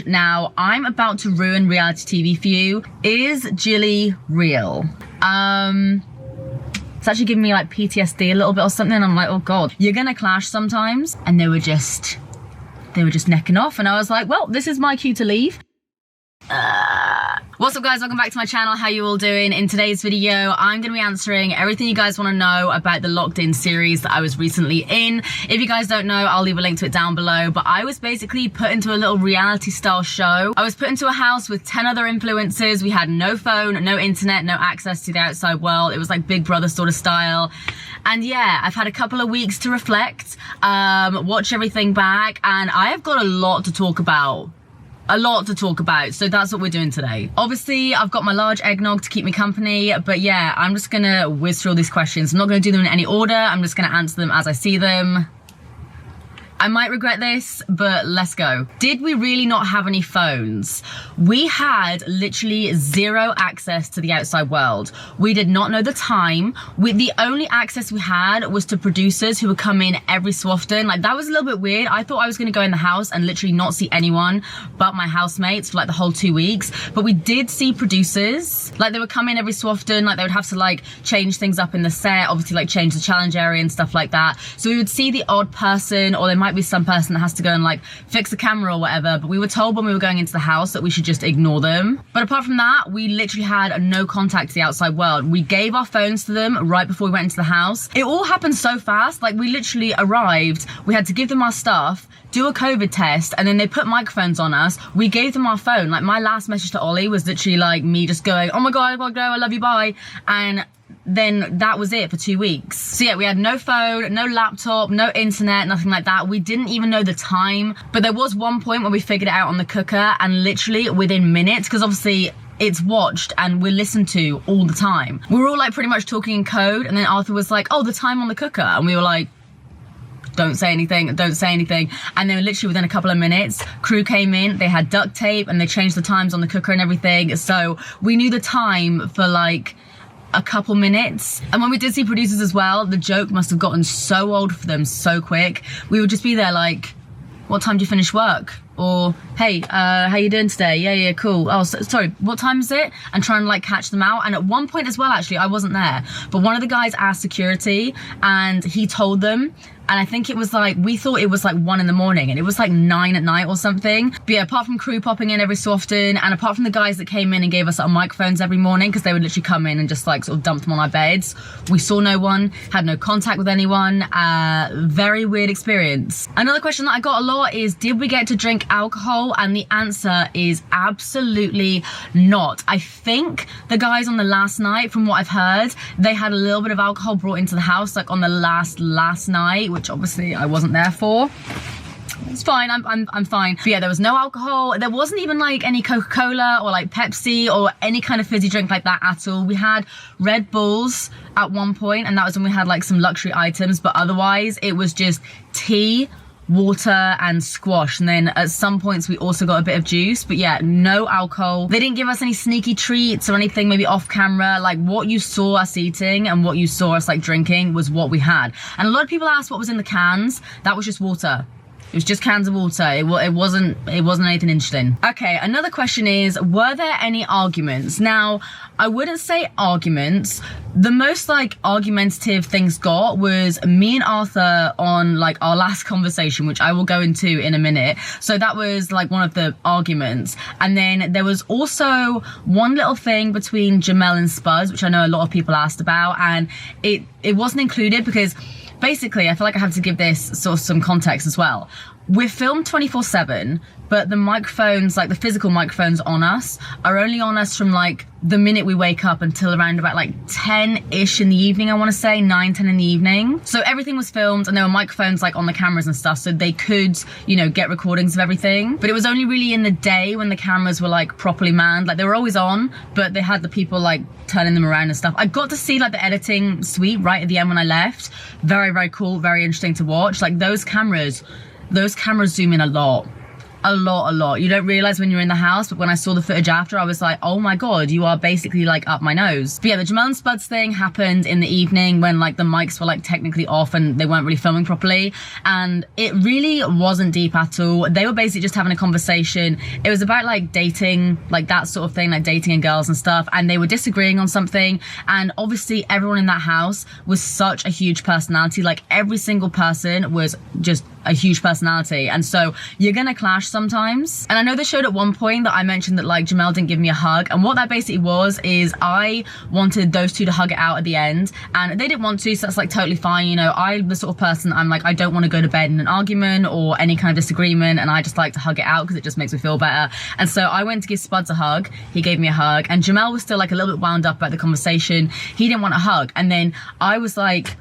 Now, I'm about to ruin reality TV for you. Is Jilly real? It's actually giving me like PTSD a little bit or something. I'm like, oh God, you're gonna clash sometimes. And they were just necking off. And I was like, well, this is my cue to leave. What's up guys, welcome back to my channel. How you all doing? In today's video, I'm going to be answering everything you guys want to know about the Locked In series that I was recently in. If you guys don't know, I'll leave a link to it down below, but I was basically put into a little reality style show. I was put into a house with 10 other influencers. We had no phone, no internet, no access to the outside world. It was like Big Brother sort of style. And yeah, I've had a couple of weeks to reflect, watch everything back, and I have got a lot to talk about. So that's what we're doing today. Obviously, I've got my large eggnog to keep me company, but yeah, I'm just gonna whiz through all these questions. I'm not gonna do them in any order. I'm just gonna answer them as I see them. I might regret this, but let's go. Did we really not have any phones? We had literally zero access to the outside world. We did not know the time. The only access we had was to producers who would come in every so often. Like, that was a little bit weird. I thought I was gonna go in the house and literally not see anyone but my housemates for like the whole 2 weeks. But we did see producers. Like, they would come in every so often. Like, they would have to like change things up in the set, obviously like change the challenge area and stuff like that. So we would see the odd person, or there might be some person that has to go and like fix the camera or whatever, but we were told when we were going into the house that we should just ignore them. But apart from that, we literally had no contact to the outside world. We gave our phones to them right before we went into the house. It all happened so fast. Like, we literally arrived, we had to give them our stuff, do a COVID test, and then they put microphones on us. We gave them our phone. Like, my last message to Ollie was literally like me just going, oh my God, I gotta go, I love you, bye. And then that was it for 2 weeks. So yeah, we had no phone, no laptop, no internet, nothing like that. We didn't even know the time, but there was one point where we figured it out on the cooker, and literally within minutes, because obviously it's watched and we're listened to all the time. We were all like pretty much talking in code, and then Arthur was like, oh, the time on the cooker. And we were like, don't say anything, don't say anything. And then literally within a couple of minutes, crew came in, they had duct tape and they changed the times on the cooker and everything. So we knew the time for like a couple minutes. And when we did see producers as well, the joke must have gotten so old for them so quick. We would just be there like, what time do you finish work? Or, hey, how you doing today? Yeah, cool. Oh, sorry, what time is it? And trying to like catch them out. And at one point as well, actually, I wasn't there, but one of the guys asked security and he told them. And I think it was like, we thought it was like 1 in the morning and it was like 9 at night or something. But yeah, apart from crew popping in every so often, and apart from the guys that came in and gave us our microphones every morning, because they would literally come in and just like sort of dump them on our beds, we saw no one, had no contact with anyone. Very weird experience. Another question that I got a lot is, did we get to drink alcohol? And the answer is absolutely not. I think the guys on the last night, from what I've heard, they had a little bit of alcohol brought into the house, like on the last night, which obviously I wasn't there for. It's fine, I'm fine. But yeah, there was no alcohol. There wasn't even like any Coca-Cola or like Pepsi or any kind of fizzy drink like that at all. We had Red Bulls at one point, and that was when we had like some luxury items, but otherwise it was just tea, water and squash. And then at some points we also got a bit of juice, but yeah, no alcohol. They didn't give us any sneaky treats or anything maybe off camera. Like, what you saw us eating and what you saw us like drinking was what we had. And a lot of people asked what was in the cans. That was just water. It was just cans of water. It wasn't anything interesting. Okay, another question is, were there any arguments? Now, I wouldn't say arguments. The most like argumentative things got was me and Arthur on like our last conversation, which I will go into in a minute. So that was like one of the arguments. And then there was also one little thing between Jamel and Spuz, which I know a lot of people asked about, and it wasn't included because basically, I feel like I have to give this sort of some context as well. We're filmed 24/7, but the microphones, like the physical microphones on us, are only on us from like the minute we wake up until around about like 10-ish in the evening, I want to say, 9, 10 in the evening. So everything was filmed and there were microphones like on the cameras and stuff, so they could, you know, get recordings of everything. But it was only really in the day when the cameras were like properly manned. Like, they were always on, but they had the people like turning them around and stuff. I got to see like the editing suite right at the end when I left. Very, very cool, very interesting to watch. Like, those cameras zoom in a lot. A lot. You don't realize when you're in the house, but when I saw the footage after, I was like, oh my god, you are basically like up my nose. But yeah, the Jamal and Spuds thing happened in the evening when like the mics were like technically off and they weren't really filming properly, and it really wasn't deep at all. They were basically just having a conversation. It was about like dating, like that sort of thing, like dating and girls and stuff, and they were disagreeing on something, and obviously everyone in that house was such a huge personality. Like every single person was just a huge personality, and so you're gonna clash sometimes. And I know they showed at one point that I mentioned that like Jamel didn't give me a hug, and what that basically was is I wanted those two to hug it out at the end, and they didn't want to, so that's like totally fine. You know, I'm the sort of person, I'm like, I don't want to go to bed in an argument or any kind of disagreement, and I just like to hug it out because it just makes me feel better. And so I went to give Spuds a hug, he gave me a hug, and Jamel was still like a little bit wound up about the conversation. He didn't want a hug, and then I was like,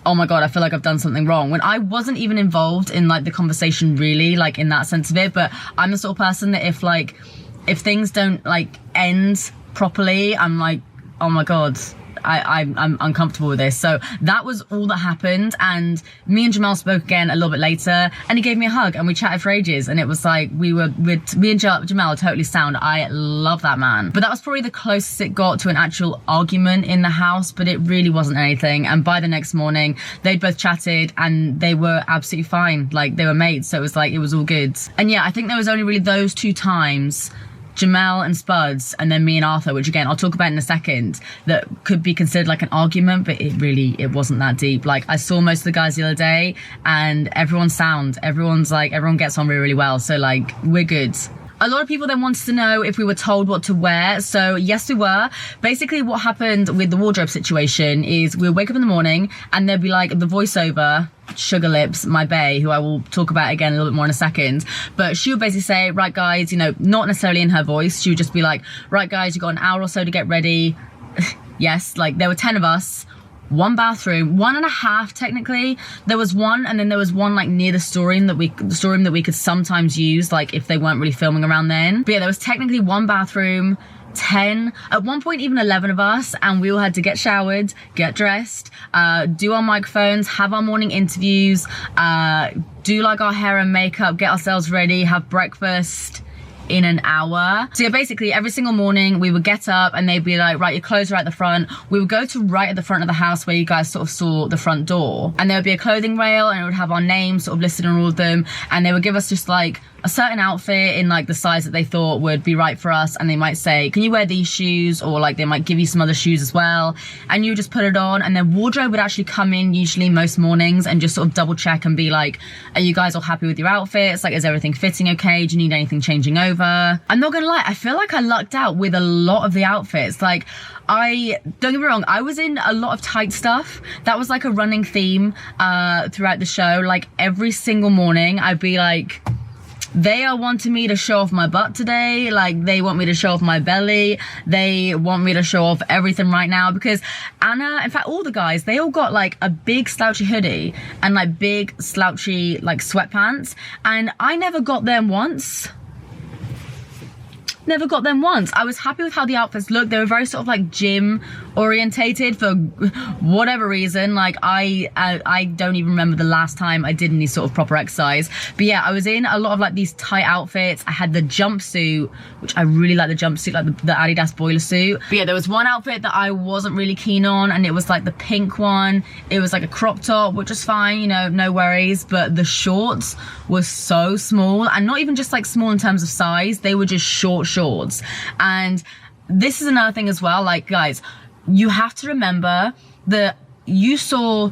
oh my god, I feel like I've done something wrong, when I wasn't even involved in like the conversation really, like in that sense of it. But I'm the sort of person that if things don't like end properly, I'm like, oh my god, I'm uncomfortable with this. So that was all that happened, and me and Jamel spoke again a little bit later, and he gave me a hug and we chatted for ages, and it was like me and Jamel are totally sound. I love that man. But that was probably the closest it got to an actual argument in the house, but it really wasn't anything. And by the next morning they'd both chatted and they were absolutely fine, like they were mates, so it was like, it was all good. And yeah, I think there was only really those two times, Jamel and Spuds, and then me and Arthur, which again I'll talk about in a second, that could be considered like an argument, but it wasn't that deep. Like I saw most of the guys the other day and everyone's sound, everyone gets on really well, so like we're good. A lot of people then wanted to know if we were told what to wear. So yes, we were. Basically what happened with the wardrobe situation is we would wake up in the morning and there'd be like the voiceover, Sugar Lips, my bae, who I will talk about again a little bit more in a second, but she would basically say, right guys, you know, not necessarily in her voice, she would just be like, right guys, you got an hour or so to get ready. Yes, like there were 10 of us, one bathroom, 1.5 technically. There was one, and then there was one like near the storeroom that we could sometimes use, like if they weren't really filming around then. But yeah, there was technically one bathroom, 10, at one point even 11 of us, and we all had to get showered, get dressed, do our microphones, have our morning interviews, do like our hair and makeup, get ourselves ready, have breakfast in an hour. So yeah, basically every single morning we would get up and they'd be like, right, your clothes are at the front. We would go to right at the front of the house where you guys sort of saw the front door, and there would be a clothing rail and it would have our names sort of listed on all of them, and they would give us just like a certain outfit in like the size that they thought would be right for us, and they might say, can you wear these shoes, or like they might give you some other shoes as well, and you just put it on. And then wardrobe would actually come in usually most mornings and just sort of double check and be like, are you guys all happy with your outfits, like is everything fitting okay, do you need anything changing over? I'm not gonna lie, I feel like I lucked out with a lot of the outfits. Like don't get me wrong, I was in a lot of tight stuff. That was like a running theme throughout the show. Like every single morning I'd be like, they are wanting me to show off my butt today, like they want me to show off my belly, they want me to show off everything right now, because Anna, in fact all the guys, they all got like a big slouchy hoodie and like big slouchy like sweatpants, and I never got them once. I was happy with how the outfits looked. They were very sort of like gym orientated for whatever reason. Like I don't even remember the last time I did any sort of proper exercise. But yeah, I was in a lot of like these tight outfits. I had the jumpsuit, which I really like, the jumpsuit, like the Adidas boiler suit. But yeah, there was one outfit that I wasn't really keen on, and it was like the pink one. It was like a crop top, which was fine, you know, no worries. But the shorts were so small, and not even just like small in terms of size, they were just shorts. And this is another thing as well, like guys, you have to remember that you saw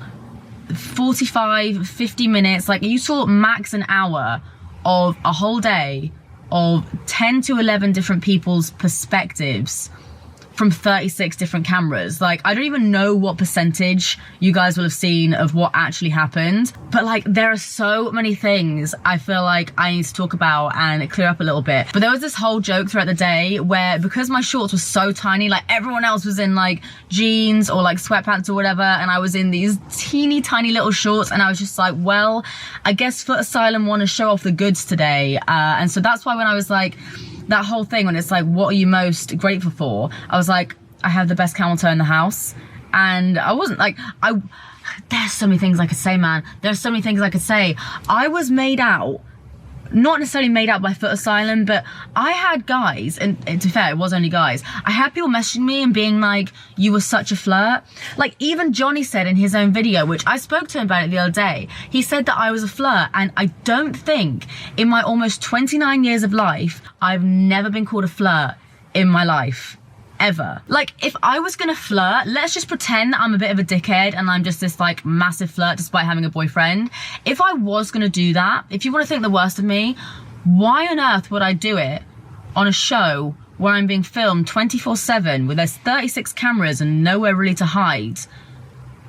45-50 minutes, like you saw max an hour of a whole day of 10 to 11 different people's perspectives from 36 different cameras. Like I don't even know what percentage you guys will have seen of what actually happened, but like there are so many things I feel like I need to talk about and clear up a little bit. But there was this whole joke throughout the day where, because my shorts were so tiny, like everyone else was in like jeans or like sweatpants or whatever, and I was in these teeny tiny little shorts, and I was just like, well, I guess FootAsylum want to show off the goods today, and so that's why when I was like, that whole thing when it's like, what are you most grateful for? I was like, I have the best camel toe in the house. And I wasn't like, there's so many things I could say, man. There's so many things I could say. I was made out not necessarily made out by FootAsylum, but I had guys, and to be fair, it was only guys, I had people messaging me and being like, you were such a flirt. Like, even Johnny said in his own video, which I spoke to him about it the other day, he said that I was a flirt, and I don't think in my almost 29 years of life, I've never been called a flirt in my life. Ever. Like, if I was gonna flirt, let's just pretend that I'm a bit of a dickhead and I'm just this like massive flirt despite having a boyfriend. If I was gonna do that, if you want to think the worst of me, why on earth would I do it on a show where I'm being filmed 24/7 with there's 36 cameras and nowhere really to hide,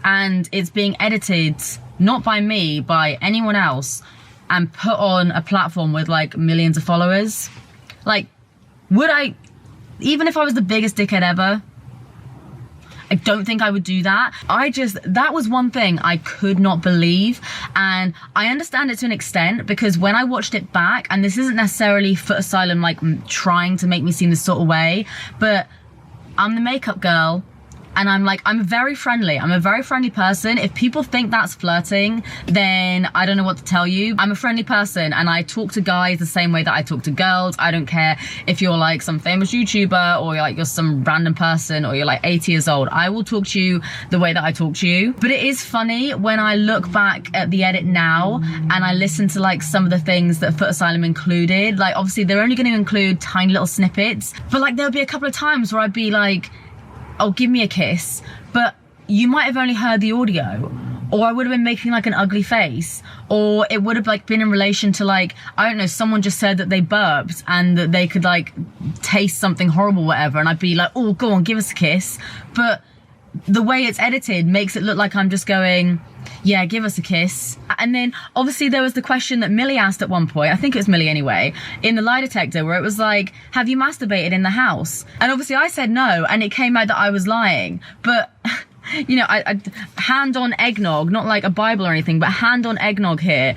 and it's being edited not by me, by anyone else, and put on a platform with like millions of followers? Like, would I, even if I was the biggest dickhead ever, I don't think I would do that. That was one thing I could not believe. And I understand it to an extent, because when I watched it back, and this isn't necessarily FootAsylum like trying to make me seem this sort of way, but I'm the makeup girl. And I'm very friendly. I'm a very friendly person. If people think that's flirting, then I don't know what to tell you. I'm a friendly person, and I talk to guys the same way that I talk to girls. I don't care if you're like some famous YouTuber, or you're some random person, or you're like 80 years old. I will talk to you the way that I talk to you. But it is funny when I look back at the edit now and I listen to like some of the things that FootAsylum included. Like, obviously they're only going to include tiny little snippets, but like there'll be a couple of times where I'd be like, oh, give me a kiss, but you might have only heard the audio, or I would have been making like an ugly face, or it would have like been in relation to like, I don't know, someone just said that they burped and that they could like taste something horrible, whatever, and I'd be like, oh, go on, give us a kiss. But the way it's edited makes it look like I'm just going, yeah, give us a kiss. And then obviously there was the question that Millie asked at one point, I think it was Millie anyway, in the lie detector, where it was like, have you masturbated in the house? And obviously I said no, and it came out that I was lying. But you know, I hand on eggnog, not like a Bible or anything, but hand on eggnog here.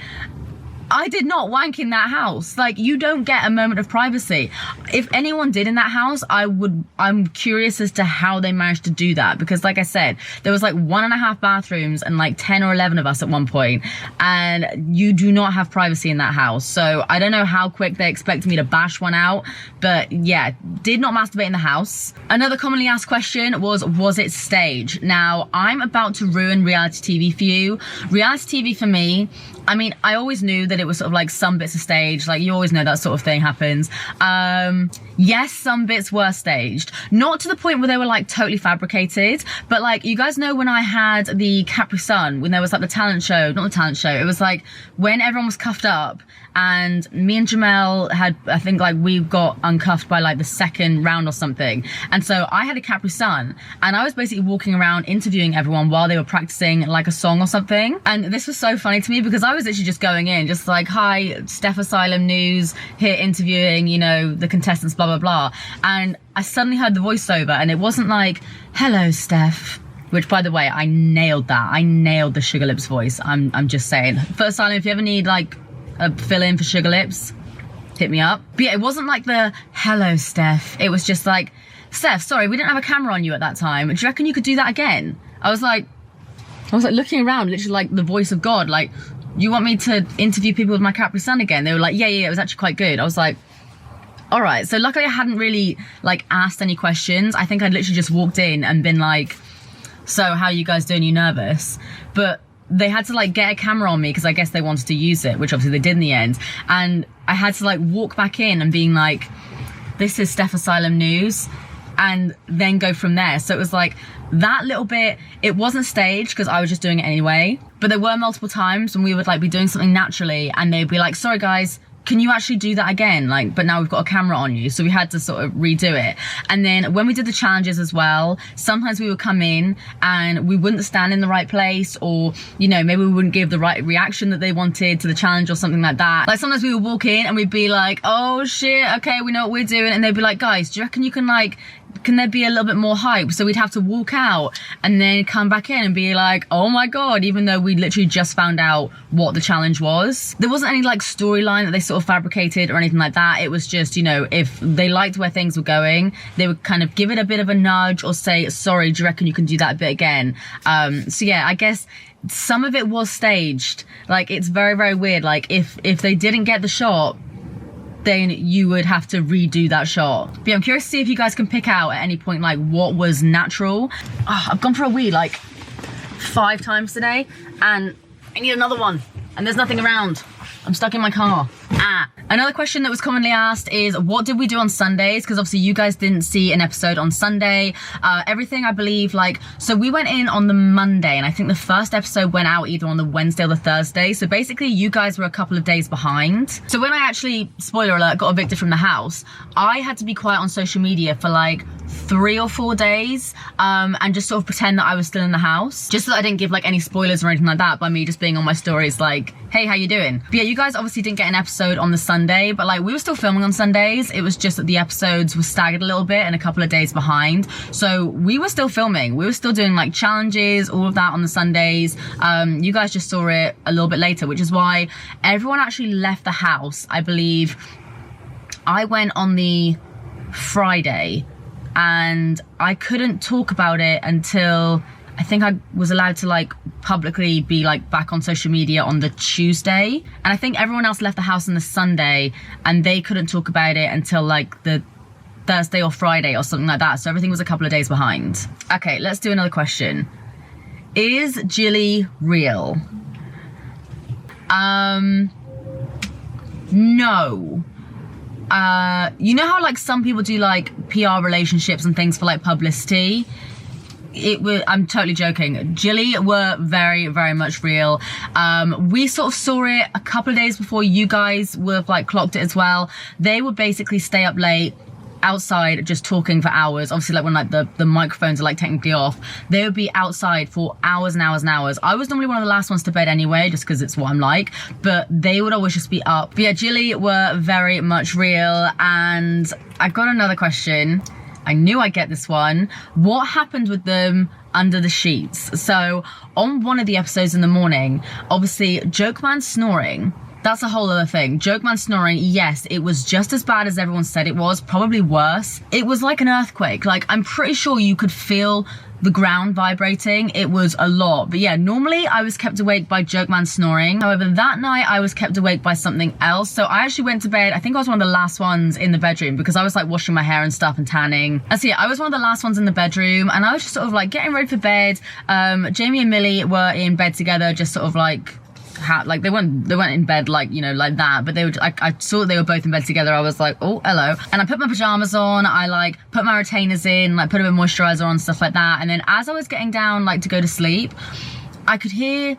I did not wank in that house. Like, you don't get a moment of privacy. If anyone did in that house, I'm curious as to how they managed to do that, because like I said, there was like 1.5 bathrooms and like 10 or 11 of us at one point, and you do not have privacy in that house. So I don't know how quick they expect me to bash one out, but yeah, did not masturbate in the house. Another commonly asked question was it staged? Now, I'm about to ruin reality TV for you. Reality TV for me, I mean, I always knew that it was sort of like some bits of stage, like you always know that sort of thing happens. Yes, some bits were staged, not to the point where they were like totally fabricated, but like, you guys know when I had the Capri Sun, when there was like the talent show, not the talent show, it was like when everyone was cuffed up, and me and Jamel had, I think like we got uncuffed by like the second round or something. And so I had a Capri Sun, and I was basically walking around interviewing everyone while they were practicing like a song or something. And this was so funny to me, because I was literally just going in, just like, hi, Steph Asylum News, here interviewing, you know, the contestants, blah, blah, blah. And I suddenly heard the voiceover, and it wasn't like, hello, Steph. Which, by the way, I nailed that. I nailed the Sugar Lips voice. I'm just saying. FootAsylum, if you ever need like a fill-in for Sugar Lips, hit me up. But yeah, it wasn't like the hello Steph, it was just like, Steph, sorry, we didn't have a camera on you at that time, do you reckon you could do that again? I was like looking around, literally like the voice of God, like, you want me to interview people with my Capri Sun again? They were like, yeah, it was actually quite good. I was like, all right. So luckily I hadn't really like asked any questions. I think I'd literally just walked in and been like, so how are you guys doing, you nervous? But they had to like get a camera on me, because I guess they wanted to use it, which obviously they did in the end. And I had to like walk back in and being like, this is Steph Asylum News, and then go from there. So it was like that little bit, it wasn't staged because I was just doing it anyway. But there were multiple times when we would like be doing something naturally, and they'd be like, sorry guys, can you actually do that again? Like, but now we've got a camera on you. So we had to sort of redo it. And then when we did the challenges as well, sometimes we would come in and we wouldn't stand in the right place, or, you know, maybe we wouldn't give the right reaction that they wanted to the challenge or something like that. Like sometimes we would walk in and we'd be like, oh shit, okay, we know what we're doing. And they'd be like, guys, do you reckon you can like, can there be a little bit more hype? So we'd have to walk out and then come back in and be like, oh my God, even though we literally just found out what the challenge was. There wasn't any like storyline that they sort of fabricated or anything like that. It was just, you know, if they liked where things were going, they would kind of give it a bit of a nudge or say, sorry, do you reckon you can do that a bit again? So yeah, I guess some of it was staged. Like, it's very, very weird. Like, if they didn't get the shot, then you would have to redo that shot. But yeah, I'm curious to see if you guys can pick out at any point like what was natural. I've gone for a wee like 5 times today, and I need another one, and there's nothing around. I'm stuck in my car. Another question that was commonly asked is, what did we do on Sundays? Because obviously you guys didn't see an episode on Sunday. Everything, I believe, like, so we went in on the Monday, and I think the first episode went out either on the Wednesday or the Thursday. So basically you guys were a couple of days behind. So when I actually, spoiler alert, got evicted from the house, I had to be quiet on social media for like 3 or 4 days, and just sort of pretend that I was still in the house, just so that I didn't give like any spoilers or anything like that by me just being on my stories like, hey, how you doing? But yeah, you guys obviously didn't get an episode on the Sunday, but like we were still filming on Sundays. It was just that the episodes were staggered a little bit and a couple of days behind. So we were still filming. We were still doing like challenges, all of that on the Sundays. You guys just saw it a little bit later, which is why everyone actually left the house. I believe I went on the Friday, and I couldn't talk about it until I think I was allowed to like publicly be like back on social media on the Tuesday. And I think everyone else left the house on the Sunday, and they couldn't talk about it until like the Thursday or Friday or something like that. So everything was a couple of days behind. Okay, let's do another question. Is Jilly real? No. You know how like some people do like PR relationships and things for like publicity? I'm totally joking. Jilly were very, very much real. We sort of saw it a couple of days before you guys would have like clocked it as well. They would basically stay up late outside just talking for hours. Obviously like when like the microphones are like technically off, they would be outside for hours and hours and hours. I was normally one of the last ones to bed anyway, just because it's what I'm like, but they would always just be up. But yeah, Jilly were very much real. And I've got another question. I knew I'd get this one. What happened with them under the sheets? So on one of the episodes in the morning, obviously Joke Man snoring, that's a whole other thing. Joke Man snoring, yes, it was just as bad as everyone said it was, probably worse. It was like an earthquake. Like, I'm pretty sure you could feel the ground vibrating. It was a lot. But yeah, normally I was kept awake by Joke Man snoring. However, that night I was kept awake by something else. So I actually went to bed, I think I was one of the last ones in the bedroom, because I was like washing my hair and stuff and tanning. And so yeah, I was one of the last ones in the bedroom, and I was just sort of like getting ready for bed. Jamie and Millie were in bed together, just sort of like, they weren't in bed like, you know, like that, but they were, I saw that they were both in bed together. I was like, oh, hello. And I put my pajamas on, I like put my retainers in, like put a bit of moisturizer on, stuff like that. And then as I was getting down like to go to sleep, I could hear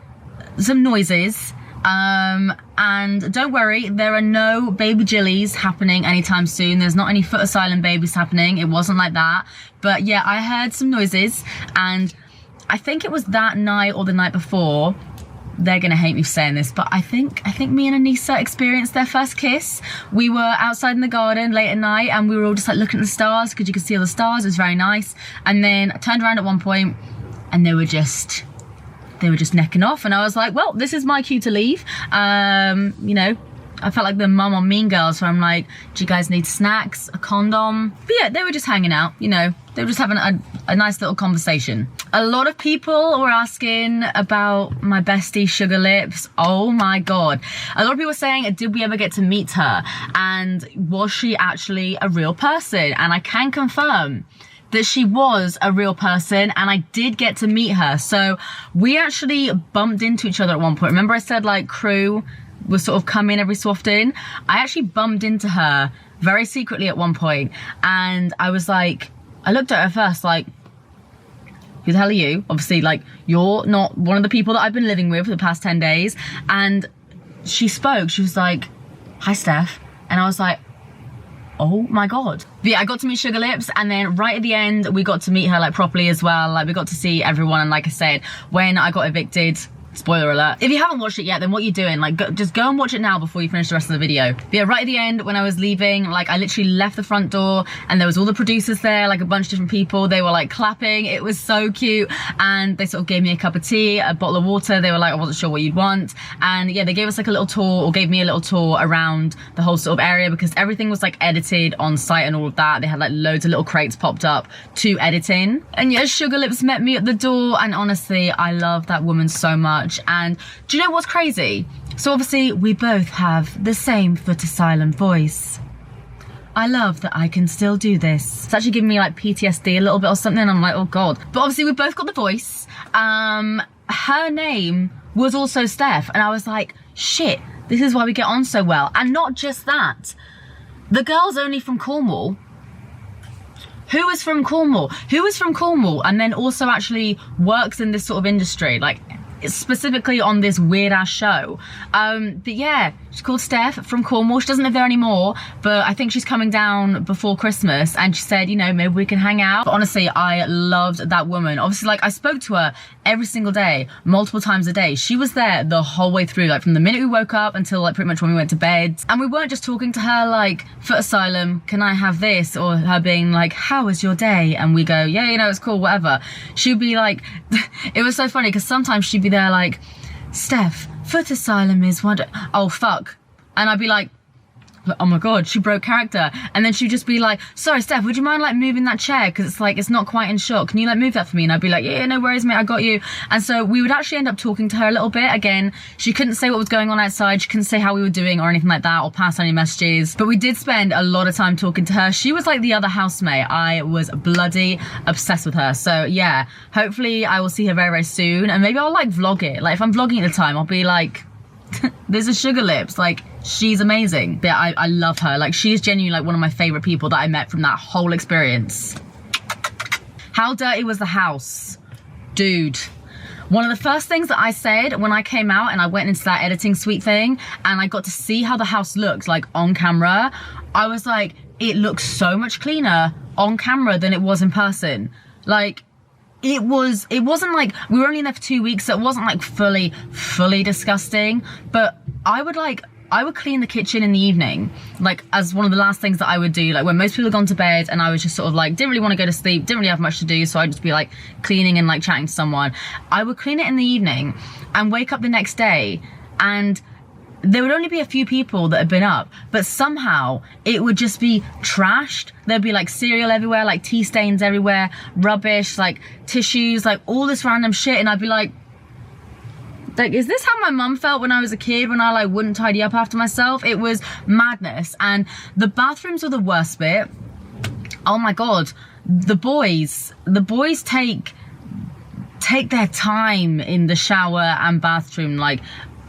some noises. And don't worry, there are no baby Jillies happening anytime soon. There's not any FootAsylum babies happening. It wasn't like that. But yeah, I heard some noises, and I think it was that night or the night before. They're gonna hate me for saying this, but I think me and Anissa experienced their first kiss. We were outside in the garden late at night, and we were all just like looking at the stars, because you could see all the stars. It was very nice. And then I turned around at one point, and they were just necking off, and I was like, well, this is my cue to leave. You know, I felt like the mum on Mean Girls, where I'm like, do you guys need snacks, a condom? But yeah, they were just hanging out, you know. They were just having a nice little conversation. A lot of people were asking about my bestie Sugar Lips. Oh my God. A lot of people were saying, did we ever get to meet her? And was she actually a real person? And I can confirm that she was a real person, and I did get to meet her. So we actually bumped into each other at one point. Remember I said like crew was sort of coming every so often? I actually bumped into her very secretly at one point, and I was like, I looked at her first like, who the hell are you? Obviously, like, you're not one of the people that I've been living with for the past 10 days. And she spoke. She was like, hi, Steph. And I was like, oh my God. But yeah, I got to meet Sugar Lips, and then right at the end, we got to meet her like properly as well. Like, we got to see everyone. And like I said, when I got evicted Spoiler alert. If you haven't watched it yet, then what you're doing, like, just go and watch it now before you finish the rest of the video. But yeah, right at the end, when I was leaving, like, I literally left the front door and there was all the producers there, like a bunch of different people. They were like clapping. It was so cute. And they sort of gave me a cup of tea, a bottle of water. They were like, I wasn't sure what you'd want. And yeah, they gave us like a little tour, or gave me a little tour around the whole sort of area, because everything was like edited on site and all of that. They had like loads of little crates popped up to edit in. And yeah, Sugar Lips met me at the door, and honestly, I love that woman so much. And do you know what's crazy? So obviously we both have the same FootAsylum voice. I love that I can still do this. It's actually giving me like PTSD a little bit or something. I'm like, oh God. But obviously we both got the voice. Her name was also Steph, and I was like, shit, this is why we get on so well. And not just that, the girl's only from Cornwall. Who is from Cornwall? Who is from Cornwall and then also actually works in this sort of industry, like specifically on this weird ass show? But yeah, she's called Steph from Cornwall. She doesn't live there anymore, but I think she's coming down before Christmas, and she said, you know, maybe we can hang out. But honestly, I loved that woman. Obviously, like, I spoke to her every single day, multiple times a day. She was there the whole way through, like from the minute we woke up until like pretty much when we went to bed. And we weren't just talking to her like, FootAsylum, can I have this? Or her being like, how was your day? And we go, yeah, you know, it's cool, whatever. She'd be like, it was so funny because sometimes she'd be there like, Steph, FootAsylum is wonder, oh fuck. And I'd be like, oh my God, she broke character. And then she'd just be like, sorry Steph, would you mind like moving that chair? Cause it's like, it's not quite in shot. Can you like move that for me? And I'd be like, yeah, no worries mate, I got you. And so we would actually end up talking to her a little bit. Again, she couldn't say what was going on outside. She couldn't say how we were doing or anything like that, or pass any messages. But we did spend a lot of time talking to her. She was like the other housemate. I was bloody obsessed with her. So yeah, hopefully I will see her very, very soon. And maybe I'll like vlog it. Like if I'm vlogging at the time, I'll be like, there's a Sugar Lips, like she's amazing. But yeah, I love her. Like she is genuinely like one of my favorite people that I met from that whole experience. How dirty was the house? Dude. One of the first things that I said when I came out and I went into that editing suite thing and I got to see how the house looked like on camera, I was like, it looks so much cleaner on camera than it was in person. Like, it wasn't like, we were only in there for 2 weeks, so it wasn't like fully disgusting, but I would clean the kitchen in the evening, like as one of the last things that I would do, like when most people had gone to bed and I was just sort of like, didn't really want to go to sleep, didn't really have much to do, so I'd just be like cleaning and like chatting to someone. I would clean it in the evening and wake up the next day and there would only be a few people that had been up, but somehow it would just be trashed. There'd be like cereal everywhere, like tea stains everywhere, rubbish, like tissues, like all this random shit. And I'd be like, is this how my mum felt when I was a kid, when I like wouldn't tidy up after myself? It was madness. And the bathrooms were the worst bit. Oh my God, the boys take their time in the shower and bathroom. Like,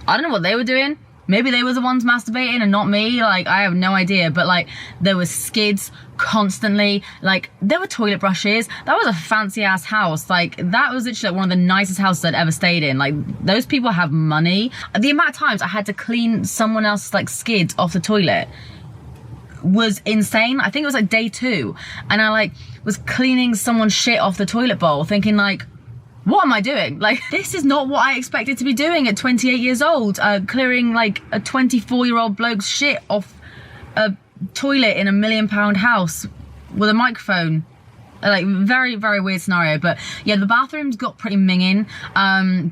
I don't know what they were doing. Maybe they were the ones masturbating and not me. Like, I have no idea. But like, there was skids constantly. Like, there were toilet brushes. That was a fancy ass house. Like, that was literally like one of the nicest houses I'd ever stayed in. Like, those people have money. The amount of times I had to clean someone else's like skids off the toilet was insane. I think it was like day 2. And I like was cleaning someone's shit off the toilet bowl thinking like, what am I doing? Like, this is not what I expected to be doing at 28 years old, clearing like a 24-year-old bloke's shit off a toilet in a £1 million house with a microphone. Like, very, very weird scenario. But yeah, the bathrooms got pretty minging.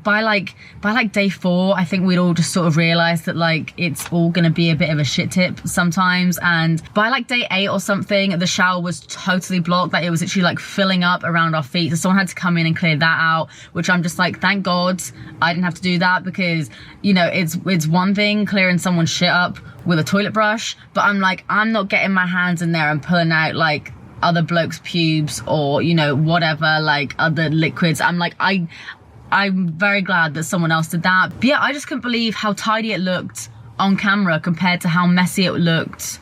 By like day 4, I think we'd all just sort of realized that like it's all gonna be a bit of a shit tip sometimes. And by like day 8 or something, the shower was totally blocked. Like, it was literally like filling up around our feet. So someone had to come in and clear that out, which I'm just like, thank God I didn't have to do that, because, you know, it's one thing clearing someone's shit up with a toilet brush, but I'm like, I'm not getting my hands in there and pulling out like other blokes' pubes or, you know, whatever, like other liquids. I'm like, I'm very glad that someone else did that. But yeah, I just couldn't believe how tidy it looked on camera compared to how messy it looked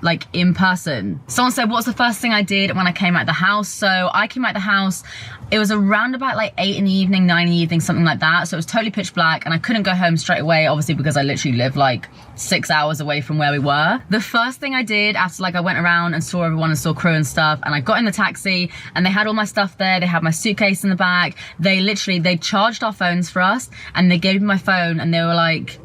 like in person. Someone said, what's the first thing I did when I came out the house? So I came out the house, it was around about like 8 in the evening, 9 in the evening, something like that. So it was totally pitch black and I couldn't go home straight away, obviously, because I literally live like 6 hours away from where we were. The first thing I did after like I went around and saw everyone and saw crew and stuff, and I got in the taxi and they had all my stuff there. They had my suitcase in the back. They charged our phones for us and they gave me my phone and they were like,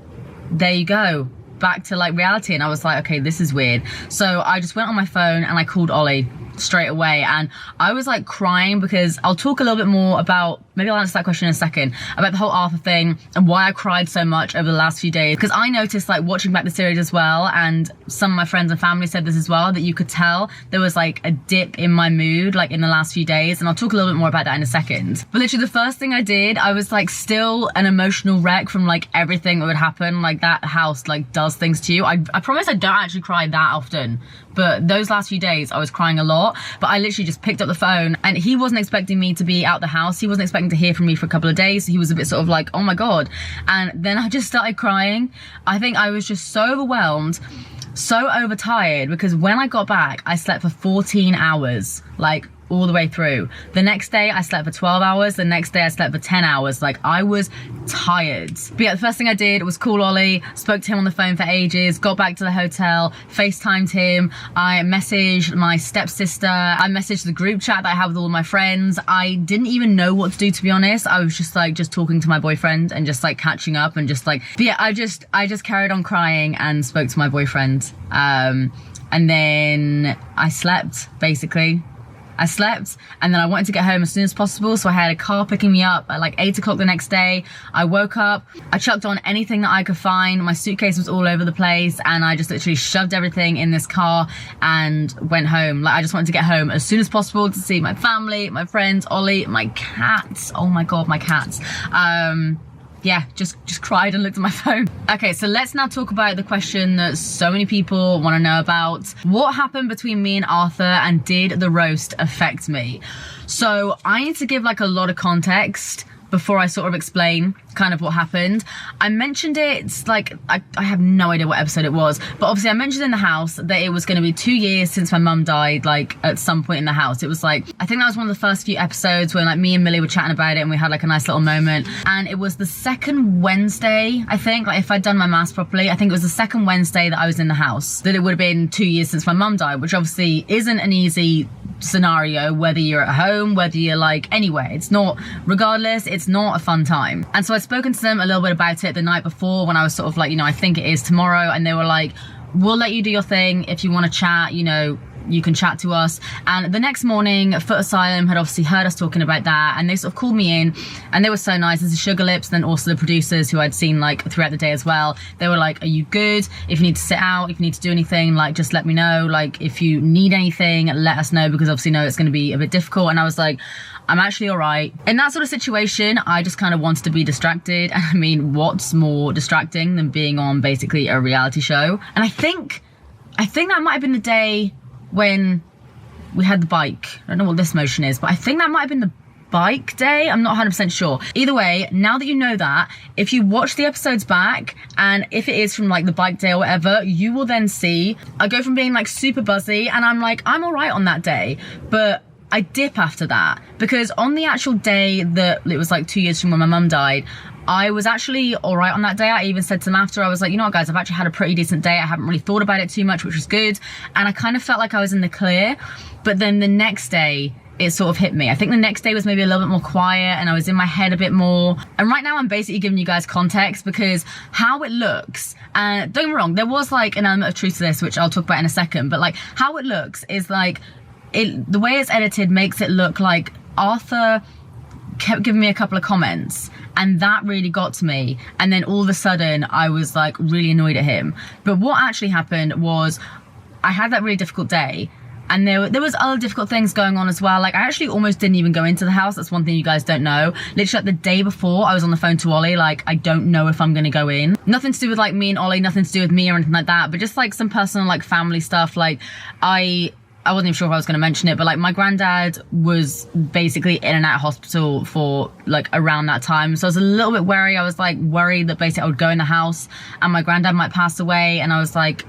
there you go, back to like reality. And I was like, okay, this is weird. So I just went on my phone and I called Ollie straight away, and I was like crying, because I'll talk a little bit more about, maybe I'll answer that question in a second, about the whole Arthur thing and why I cried so much over the last few days. Because I noticed, like, watching back the series as well, and some of my friends and family said this as well, that you could tell there was like a dip in my mood like in the last few days, and I'll talk a little bit more about that in a second. But literally the first thing I did, I was like still an emotional wreck from like everything that would happen. Like, that house like does things to you. I promise I don't actually cry that often, but those last few days I was crying a lot. But I literally just picked up the phone, and he wasn't expecting me to be out the house. He wasn't expecting to hear from me for a couple of days. So he was a bit sort of like, oh my God. And then I just started crying. I think I was just so overwhelmed, so overtired, because when I got back, I slept for 14 hours, like all the way through. The next day I slept for 12 hours. The next day I slept for 10 hours. Like, I was tired. But yeah, the first thing I did was call Ollie, spoke to him on the phone for ages, got back to the hotel, FaceTimed him. I messaged my stepsister. I messaged the group chat that I have with all my friends. I didn't even know what to do, to be honest. I was just like, just talking to my boyfriend and just like catching up and just like, but yeah, I just carried on crying and spoke to my boyfriend. And then I slept, basically. I slept, and then I wanted to get home as soon as possible, so I had a car picking me up at like 8 o'clock the next day. I woke up, I chucked on anything that I could find. My suitcase was all over the place, and I just literally shoved everything in this car and went home. Like, I just wanted to get home as soon as possible to see my family, my friends, Ollie, my cats. Oh my God, my cats. Yeah, just cried and looked at my phone. Okay, so let's now talk about the question that so many people want to know about. What happened between me and Arthur, and did the roast affect me? So I need to give like a lot of context before I sort of explain kind of what happened. I mentioned it, like, I have no idea what episode it was, but obviously I mentioned in the house that it was going to be 2 years since my mum died, like at some point in the house. It was like, I think that was one of the first few episodes when like me and Millie were chatting about it, and we had like a nice little moment. And it was the second Wednesday, I think, like if I'd done my maths properly, I think it was the second Wednesday that I was in the house, that it would have been 2 years since my mum died, which obviously isn't an easy scenario, whether you're at home, whether you're like anywhere. It's not, regardless, it's not a fun time. And so I'd spoken to them a little bit about it the night before, when I was sort of like, you know, I think it is tomorrow, and they were like, we'll let you do your thing. If you want to chat, you know, you can chat to us. And the next morning, FootAsylum had obviously heard us talking about that, and they sort of called me in, and they were so nice. There's the Sugar Lips, then also the producers who I'd seen like throughout the day as well. They were like, are you good? If you need to sit out, if you need to do anything, like just let me know. Like, if you need anything, let us know, because obviously know it's going to be a bit difficult. And I was like, I'm actually all right. In that sort of situation, I just kind of wanted to be distracted. I mean, what's more distracting than being on basically a reality show? And I think that might have been the day when we had the bike. I don't know what this motion is, but I think that might have been the bike day. I'm not 100% sure. Either way, now that you know that, if you watch the episodes back, and if it is from like the bike day or whatever, you will then see I go from being like super buzzy, and I'm like, I'm all right on that day, but I dip after that, because on the actual day that it was like 2 years from when my mum died, I was actually all right on that day. I even said to them after, I was like, you know what guys, I've actually had a pretty decent day. I haven't really thought about it too much, which was good. And I kind of felt like I was in the clear. But then the next day, it sort of hit me. I think the next day was maybe a little bit more quiet, and I was in my head a bit more. And right now I'm basically giving you guys context, because how it looks, and don't get me wrong, there was like an element of truth to this, which I'll talk about in a second, but like how it looks is like, the way it's edited makes it look like Arthur kept giving me a couple of comments, and that really got to me, and then all of a sudden I was like really annoyed at him. But what actually happened was, I had that really difficult day, and there was other difficult things going on as well. Like, I actually almost didn't even go into the house. That's one thing you guys don't know. Literally like the day before, I was on the phone to Ollie, like, I don't know if I'm gonna go in. Nothing to do with like me and Ollie, nothing to do with me or anything like that, but just like some personal like family stuff. Like, I I wasn't even sure if I was going to mention it, but like my granddad was basically in and out of hospital for like around that time. So I was a little bit wary. I was like worried that basically I would go in the house and my granddad might pass away. And I was like,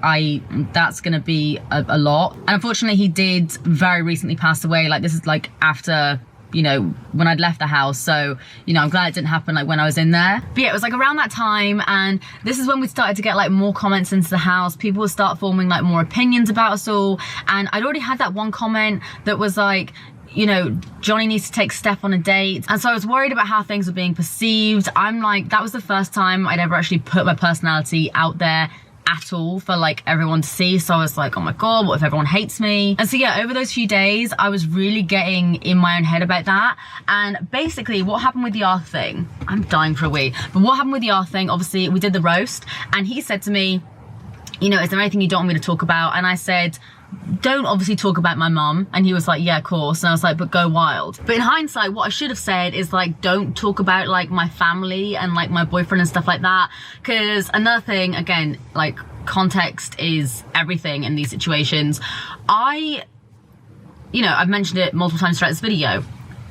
that's going to be a lot. And unfortunately he did very recently pass away. Like this is like after, you know, when I'd left the house. So, you know, I'm glad it didn't happen like when I was in there. But yeah, it was like around that time, and this is when we started to get like more comments into the house. People would start forming like more opinions about us all. And I'd already had that one comment that was like, you know, Johnny needs to take Steph on a date. And so I was worried about how things were being perceived. I'm like, that was the first time I'd ever actually put my personality out there at all for like everyone to see. So I was like, oh my god, what if everyone hates me? And so yeah, over those few days I was really getting in my own head about that. And basically what happened with the Arth thing, I'm dying for a wee, but what happened with the Arth thing, obviously we did the roast and he said to me, you know, is there anything you don't want me to talk about? And I said, don't obviously talk about my mum. And he was like, yeah, of course. And I was like, but go wild. But in hindsight, what I should have said is like, don't talk about like my family and like my boyfriend and stuff like that. Because another thing, again, like context is everything in these situations. You know, I've mentioned it multiple times throughout this video.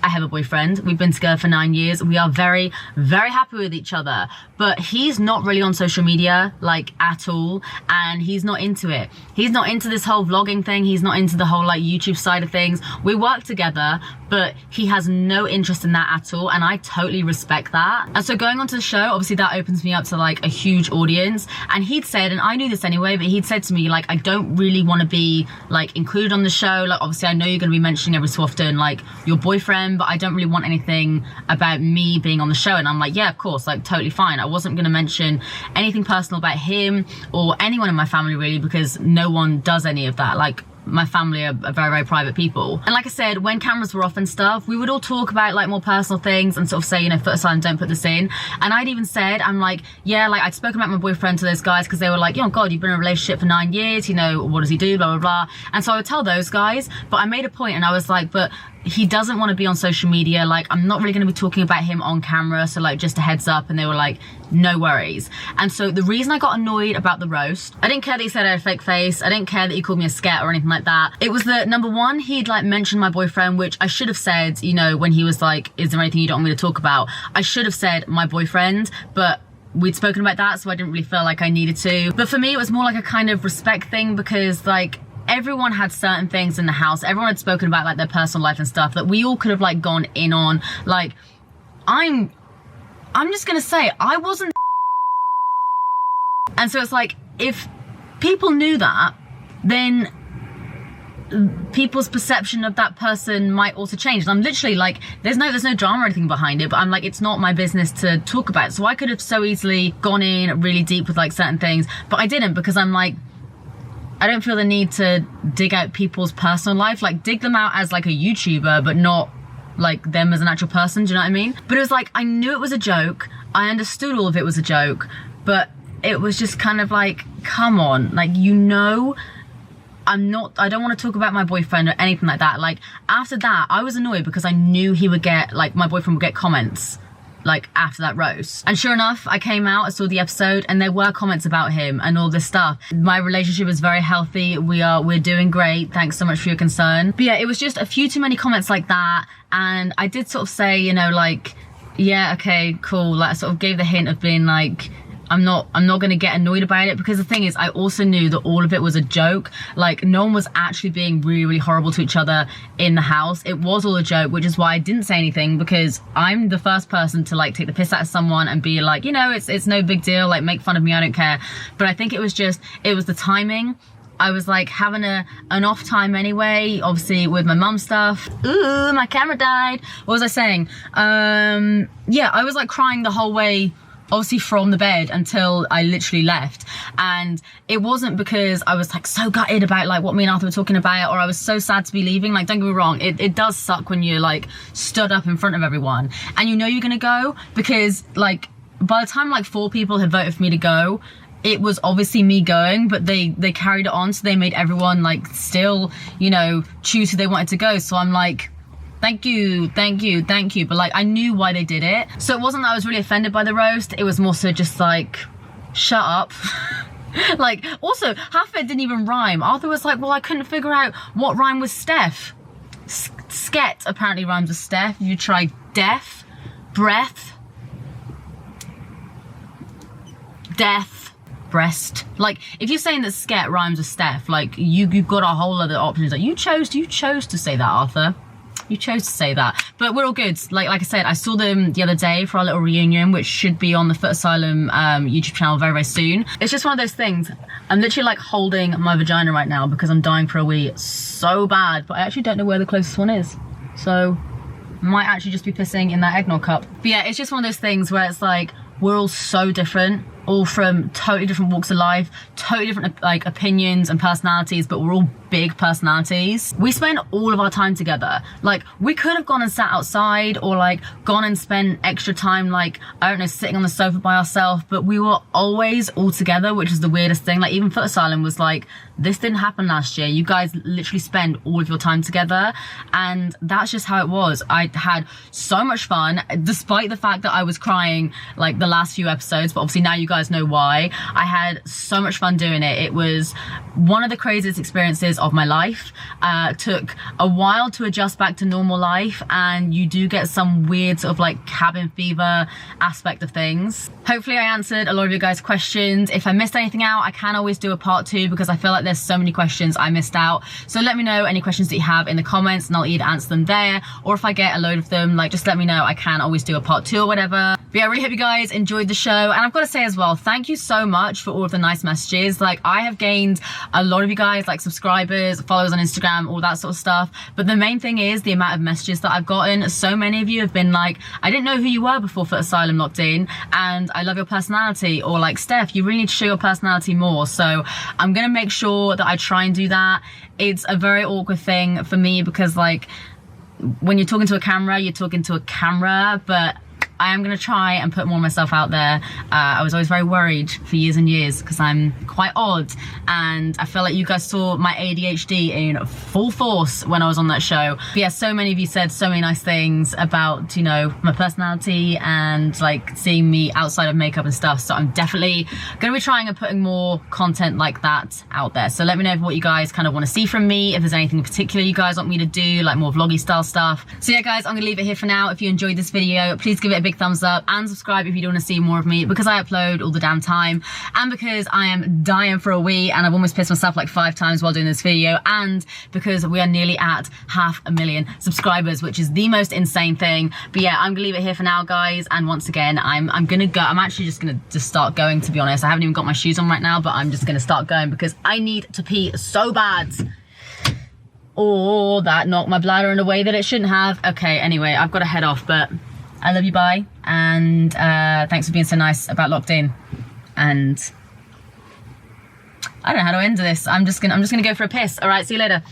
I have a boyfriend. We've been together for 9 years. We are very, very happy with each other. But he's not really on social media, like, at all. And he's not into it. He's not into this whole vlogging thing. He's not into the whole, like, YouTube side of things. We work together, but he has no interest in that at all. And I totally respect that. And so going onto the show, obviously that opens me up to, like, a huge audience. And he'd said, and I knew this anyway, but he'd said to me, like, I don't really want to be, like, included on the show. Like, obviously I know you're going to be mentioning every so often, like, your boyfriend, but I don't really want anything about me being on the show. And I'm like, yeah, of course, like totally fine. I wasn't going to mention anything personal about him or anyone in my family really, because no one does any of that. Like my family are very, very private people. And like I said, when cameras were off and stuff, we would all talk about like more personal things and sort of say, you know, FootAsylum, don't put this in. And I'd even said, I'm like, yeah, like I'd spoken about my boyfriend to those guys because they were like, oh God, you've been in a relationship for 9 years, you know, what does he do, blah, blah, blah. And so I would tell those guys, but I made a point and I was like, but he doesn't want to be on social media. Like, I'm not really going to be talking about him on camera. So like, just a heads up. And they were like, no worries. And so the reason I got annoyed about the roast, I didn't care that he said I had a fake face. I didn't care that he called me a scat or anything like that. It was that number one, he'd like mentioned my boyfriend, which I should have said, you know, when he was like, is there anything you don't want me to talk about? I should have said my boyfriend, but we'd spoken about that. So I didn't really feel like I needed to. But for me, it was more like a kind of respect thing because like, everyone had certain things in the house. Everyone had spoken about like their personal life and stuff that we all could have like gone in on. Like, I'm just gonna say, I wasn't. And so it's like, if people knew that, then people's perception of that person might also change. And I'm literally like, there's no drama or anything behind it, but I'm like, it's not my business to talk about. So I could have so easily gone in really deep with like certain things, but I didn't because I'm like, I don't feel the need to dig out people's personal life, like dig them out as like a YouTuber, but not like them as an actual person, do you know what I mean? But it was like, I knew it was a joke. I understood all of it was a joke, but it was just kind of like, come on, like, you know, I don't want to talk about my boyfriend or anything like that. Like after that, I was annoyed because I knew he would get, like my boyfriend would get comments like after that roast. And sure enough, I came out, I saw the episode and there were comments about him and all this stuff. My relationship is very healthy. We're doing great. Thanks so much for your concern. But yeah, it was just a few too many comments like that. And I did sort of say, you know, like, yeah, okay, cool. Like I sort of gave the hint of being like, I'm not gonna get annoyed about it, because the thing is, I also knew that all of it was a joke. Like no one was actually being really, really horrible to each other in the house. It was all a joke, which is why I didn't say anything, because I'm the first person to like take the piss out of someone and be like, you know, it's no big deal, like make fun of me, I don't care. But I think it was the timing. I was like having an off time anyway, obviously with my mum stuff. Ooh, my camera died. What was I saying? Yeah, I was like crying the whole way, obviously from the bed until I literally left. And it wasn't because I was like so gutted about like what me and Arthur were talking about, or I was so sad to be leaving. Like, don't get me wrong, it does suck when you're like stood up in front of everyone and you know you're gonna go, because like by the time like 4 people had voted for me to go, it was obviously me going, but they carried it on, so they made everyone like still, you know, choose who they wanted to go. So I'm like, thank you. But like, I knew why they did it. So it wasn't that I was really offended by the roast. It was more so just like, shut up. Like, also, half of it didn't even rhyme. Arthur was like, well, I couldn't figure out what rhyme with Steph. Sket apparently rhymes with Steph. You try deaf, breath, death, breast. Like, if you're saying that sket rhymes with Steph, like, you've got a whole other options. Like, you chose to say that, Arthur. You chose to say that, but we're all good. Like I said, I saw them the other day for our little reunion, which should be on the FootAsylum YouTube channel very, very soon. It's just one of those things. I'm literally like holding my vagina right now because I'm dying for a wee so bad, but I actually don't know where the closest one is. So might actually just be pissing in that eggnog cup. But yeah, it's just one of those things where it's like, we're all so different, all from totally different walks of life, totally different like opinions and personalities, but we're all big personalities. We spend all of our time together. Like, we could have gone and sat outside or like gone and spent extra time, like, I don't know, sitting on the sofa by ourselves, but we were always all together, which is the weirdest thing. Like, even FootAsylum was like, this didn't happen last year. You guys literally spend all of your time together, and that's just how it was. I had so much fun, despite the fact that I was crying like the last few episodes, but obviously now you guys know why. I had so much fun doing it. It was one of the craziest experiences of my life. Took a while to adjust back to normal life, and you do get some weird sort of like cabin fever aspect of things. Hopefully I answered a lot of you guys' questions. If I missed anything out, I can always do a part 2 because I feel like there's so many questions I missed out. So let me know any questions that you have in the comments and I'll either answer them there, or if I get a load of them, like, just let me know. I can always do a part 2 or whatever. But yeah, I really hope you guys enjoyed the show, and I've got to say as well, thank you so much for all of the nice messages. Like, I have gained a lot of you guys, like subscribers, followers on Instagram, all that sort of stuff, but the main thing is the amount of messages that I've gotten. So many of you have been like, I didn't know who you were before FootAsylum Locked In, and I love your personality, or like, Steph, you really need to show your personality more. So I'm gonna make sure that I try and do that. It's a very awkward thing for me because, like, when you're talking to a camera, you're talking to a camera, but I am going to try and put more of myself out there. I was always very worried for years and years because I'm quite odd, and I feel like you guys saw my ADHD in full force when I was on that show. But yeah, so many of you said so many nice things about, you know, my personality and like seeing me outside of makeup and stuff, so I'm definitely going to be trying and putting more content like that out there. So let me know what you guys kind of want to see from me, if there's anything in particular you guys want me to do, like more vloggy style stuff. So yeah guys, I'm going to leave it here for now. If you enjoyed this video, please give it a big thumbs up and subscribe if you do want to see more of me, because I upload all the damn time, and because I am dying for a wee and I've almost pissed myself like 5 times while doing this video, and because we are nearly at 500,000 subscribers, which is the most insane thing. But yeah, I'm gonna leave it here for now guys, and once again I'm gonna go. I'm actually just gonna start going, to be honest. I haven't even got my shoes on right now, but I'm just gonna start going because I need to pee so bad. Oh, that knocked my bladder in a way that it shouldn't have. Okay, anyway, I've got to head off, but I love you, bye, and thanks for being so nice about Locked In. And I don't know how to end this. I'm just gonna go for a piss. All right, see you later.